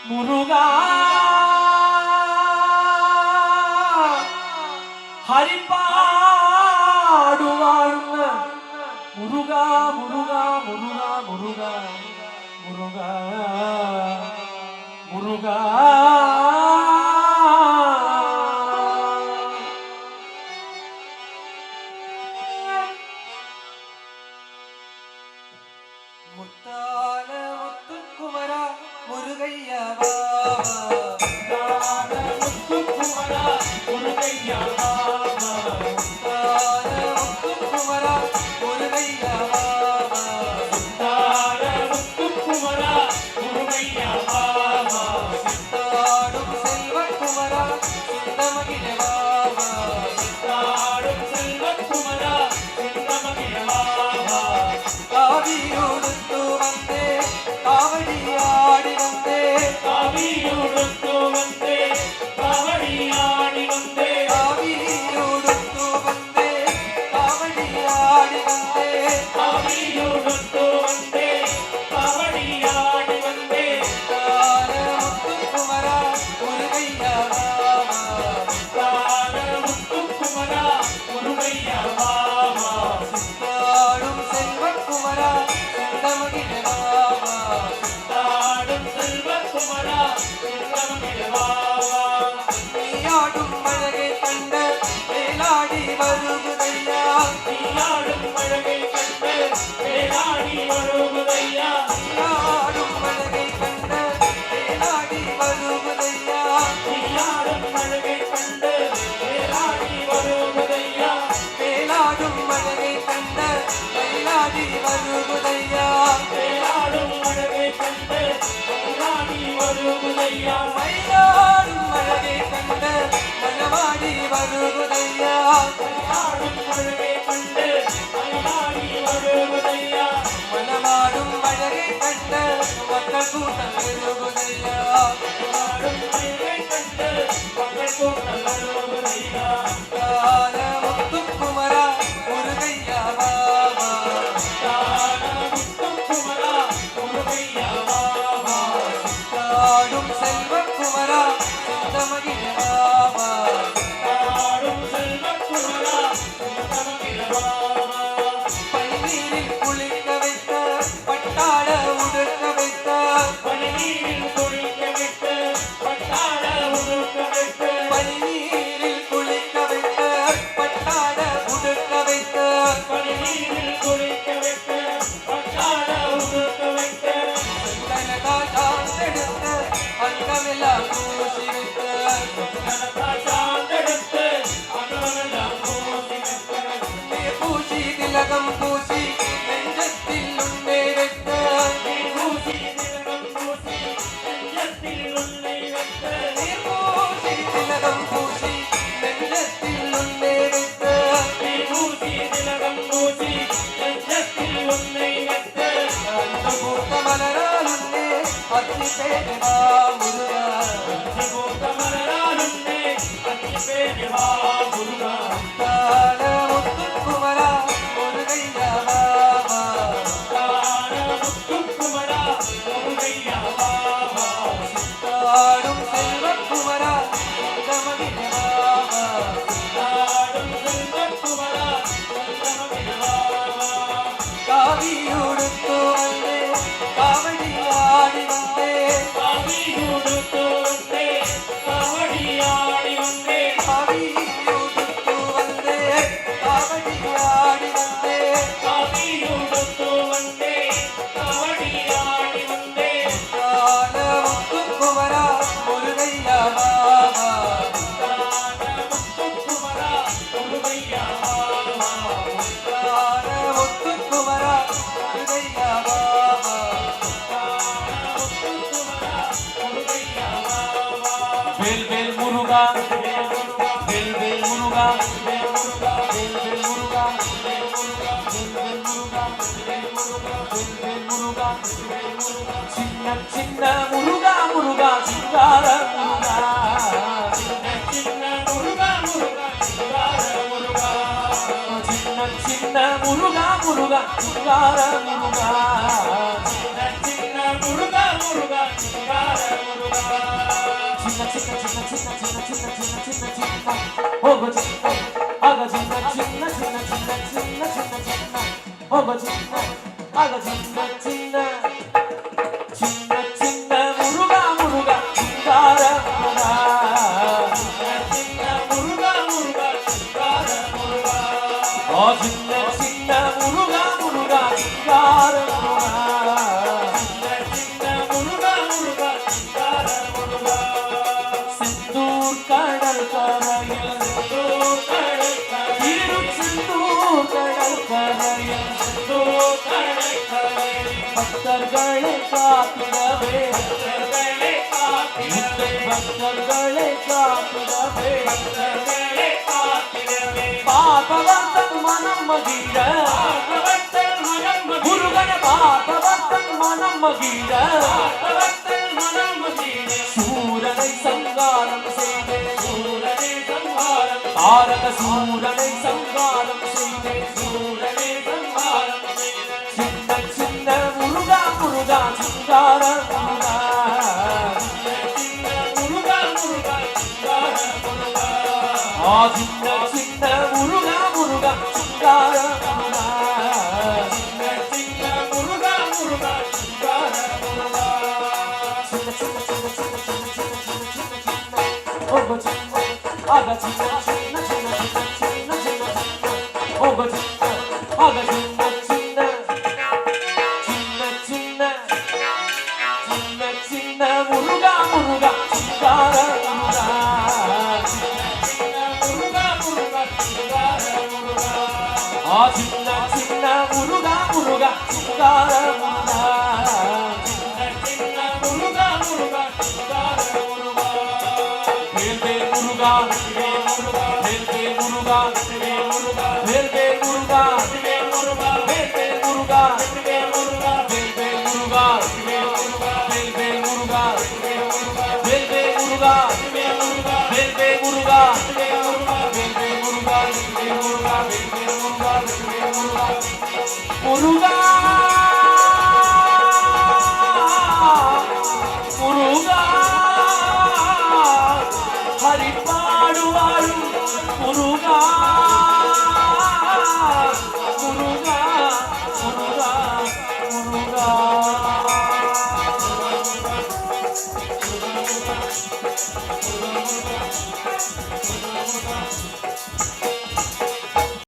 முருகா ஹரிபாடுவாழ்ந்த முருகா முருகா முருகா முருகா முருகா முருகா முத்தான முத்துக்குமரா முருகையா முத்துக்குமரா முருகையா முத்துக்குமரா முருகையா முத்துக்குமரா முருகையா சித்தாடும் செல்வக்குமரா சிந்தமகிழ சித்தாடும் செல்வக்குமரா சிந்தமகிழ காவியுடுத்து வந்தே காவடியாடி வந்தே காவியுடுத்து வந்தே காவடியாடி வந்தே காவியுடுத்து வந்தே காவடியாடி வந்தே காவியுடுத்து வந்தே காவடியாடி வந்தே முத்துக்குமரா முருகையா முத்துக்குமரா முருகையா சித்தாடும் செல்வக்குமரா சிந்தமகிழ தாடும் செல்வக்குமரா சிந்தமகிழ நீயாடும் அழகை கண்ட வேலாடி வருகுதையா நீயாடும் அழகை கண்டு வேளாடி வருவதையா நீயாடும் அழகை கண்ட வேலாடி வருகுதையா நீயாடும் அழகை கண்டு வேளாடி வருவதையா வேலாடும் அழகை கண்ட வேலாடி வருகுதையா வேளாடும் அழகை கண்டு வேளாடி வருவதையா மயிலாடும் அழகை கண்ட மணவாடி வருகுதையா வேளாடும் அழகை கண்டு வேளாடி வருவதையா மணவாடும் அழகை கண்ட மக்கள் கூட்டம் வருகுதையா வேளாடும் அழகை கண்டு மக்கள் கூட்டம் வருவதையா கால முத்துக்குமரா முருகையா பாபா முத்துக்குமரா முருகையா காடும் செல்வக்குமரா சிந்தமகிழ பாபா தாடும் செல்வக்குமரா சிந்தமகிழ பன்னீரில் குளிக்க வைத்த பட்டாள உடுக்க வைத்த பனிநீரில் குளிக்க விட்டு பட்டாள உடுக்க விட்டு பன்னீரில் குளிக்க வைத்த பட்டாள உடுக்க வைத்த பனிநீரில் குளிக்க விட்டு பட்டாள உடுக்க விட்டு தனதா சாந்தெடுத்த அங்கமெல்லாம் பூசி வைத்த கனகா சாந்தெடுத்து அகமெல்லாம் பூசி வைத்து பூசி திலகம் பூசி நெஞ்சத்தில் உன்னே வைத்த பூசி திலகம் பூசி நெஞ்சத்தில் உன்னை வைத்து பூசி திலகம் பூசி நெஞ்சத்தில் உன்னே வைத்த பூசி திலகம் பூசி நெஞ்சத்தில் உன்னை வைத்து அந்த பூத்த மலரால் உன்னே அத்தி பேருவா முருகா மலராலுன்னே அத்தி பேருவா முருகா கால முத்துக்குமரா முருகையா பாபா முத்துக்குமரா முருகையா காடும் செல்வக்குமரா சிந்தமகிழ பாபா தாடும் செல்வக்குமரா சிந்தமகிழ காவியுடுத்து வந்தே காவடியாடி வந்தே காவியுடுத்து வந்தே காவடியாடி வந்தே காவியுடுத்து வந்தே காவடியாடி வந்தே காவியுடுத்து வந்தே காவடியாடி வந்தே கால முத்துக்குமரா முருகையா பாபா முத்துக்குமரா முருகையா கால முத்துக்குமரா முருகையா பாபா வேல் வேல் முருகா வேல் வேல் முருகா வேல் வேல் முருகா வேல் வேல் முருகா வேல் வேல் முருகா சின்ன சின்ன முருகா முருகா சிங்கார முருகா சின்ன சின்ன முருகா முருகா சிங்கார முருகா சின்ன சின்ன முருகா முருகா சிங்கார முருகா சின்ன சின்ன முருகா முருகா சின்ன சின்ன சின்ன சின்ன சின்ன சின்ன சின்ன சின்ன சின்ன ஓக சின்ன ஆக சின்ன சின்ன சின்ன சின்ன சின்ன சின்ன சின்ன ஓக சின்ன ஆக சின்ன சின்ன சின்ன சின்ன முருகா முருகா சிங்கார முருகா சின்ன முருகா முருகா சிங்கார முருகா ஓ சின்ன சின்ன முருகா முருகா சிங்கார முருகா கடல் கரையில் திருச்செந்தூர் கடல் கரையில் பக்தர்களை காத்திடவே பக்தர்களை காத்திடவே பார்ப்பவர்த்தன் மனம் மகிழ முருகனை பார்ப்பவர்த்தன் மனம் மகிழ சூரனை சங்காரம் செய்தே தாரக சூரனை சங்காரம் செய்தே சின்ன சின்ன முருகா முருகா சிங்கார முருகா சின்ன சின்ன முருகா முருகா சிங்கார முருகா ஆக சின்ன சின்ன சின்ன சின்ன சின்ன சின்ன ஓக சின்ன ஆக சின்ன சின்ன சின்ன சின்ன சின்ன சின்ன முருகா முருகா சிங்கார முருகா சின்ன சின்ன முருகா முருகா சிங்கார முருகா முருகா வேல் வேல் முருகா வேல் வேல் முருகா